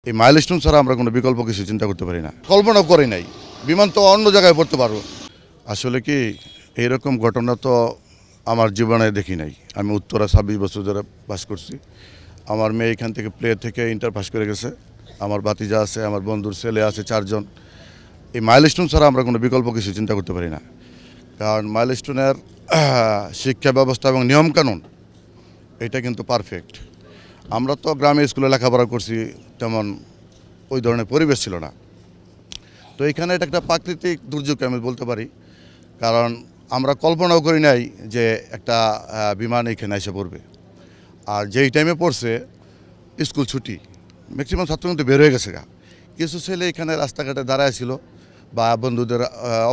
এই মাইলস্টোন ছাড়া আমরা কোনো বিকল্প কিছু চিন্তা করতে পারি না, কল্পনাও করি নাই বিমান তো অন্য জায়গায় পড়তে পারবো। আসলে কি এইরকম ঘটনা তো আমার জীবনে দেখি নাই। আমি উত্তরা 26 বছর ধরে পাস করছি। আমার মেয়ে এখান থেকে প্লে থেকে ইন্টার পাস করে গেছে, আমার ভাতিজা আছে, আমার বন্ধুর ছেলে আছে 4 জন। এই মাইলস্টোন ছাড়া আমরা কোনো বিকল্প কিছু চিন্তা করতে পারি না, কারণ মাইলস্টোনের শিক্ষা ব্যবস্থা এবং নিয়মকানুন এটা কিন্তু পারফেক্ট। আমরা তো গ্রামে স্কুলে লেখাপড়া করছি, তেমন ওই ধরনের পরিবেশ ছিল না। তো এখানে এটা একটা প্রাকৃতিক দুর্যোগ আমি বলতে পারি, কারণ আমরা কল্পনাও করি নাই যে একটা বিমান এখানে এসে পড়বে। আর যেই টাইমে পড়ছে স্কুল ছুটি, ম্যাক্সিমাম ছাত্র কিন্তু বের হয়ে গেছে। কিছু ছেলে এখানে রাস্তাঘাটে দাঁড়ায় ছিল বা বন্ধুদের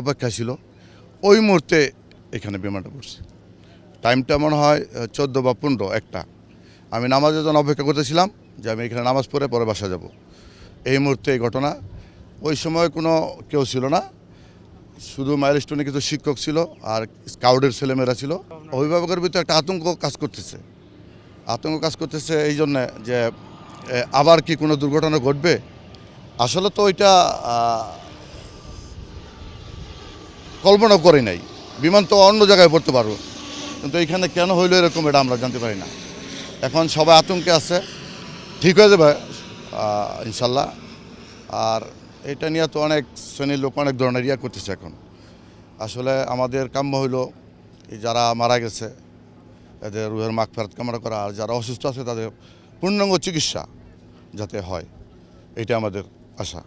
অপেক্ষা ছিল, ওই মুহূর্তে এখানে বিমানটা পড়ছে। টাইমটা মনে হয় 14 বা 15 একটা। আমি নামাজের জন্য অপেক্ষা করতেছিলাম যে আমি এখানে নামাজ পড়ে পরে বাসা যাব। এই মুহূর্তে এই ঘটনা। ওই সময় কোনো কেউ ছিল না, শুধু মাইলস্টোনে কিছু শিক্ষক ছিল আর স্কাউটের ছেলেমেয়েরা ছিল। অভিভাবকের ভিতরে একটা আতঙ্ক কাজ করতেছে এই জন্যে যে আবার কি কোনো দুর্ঘটনা ঘটবে। আসলে তো ওইটা কল্পনা করি নাই, বিমান তো অন্য জায়গায় পড়তে পারবো, কিন্তু এইখানে কেন হইলো এরকম এটা আমরা জানতে পারি না। এখন সবাই আতঙ্কে আছে, ঠিক হয়ে যাবে ইনশাল্লাহ। আর এটা নিয়ে তো অনেক শ্রেণীর লোক অনেক ধরনের করতেছে এখন। আসলে আমাদের কাম্য হইল যারা মারা গেছে এদের রুহের মাগফিরাত কামনা করা, আর যারা অসুস্থ আছে তাদের পূর্ণাঙ্গ চিকিৎসা যাতে হয়, এটা আমাদের আশা।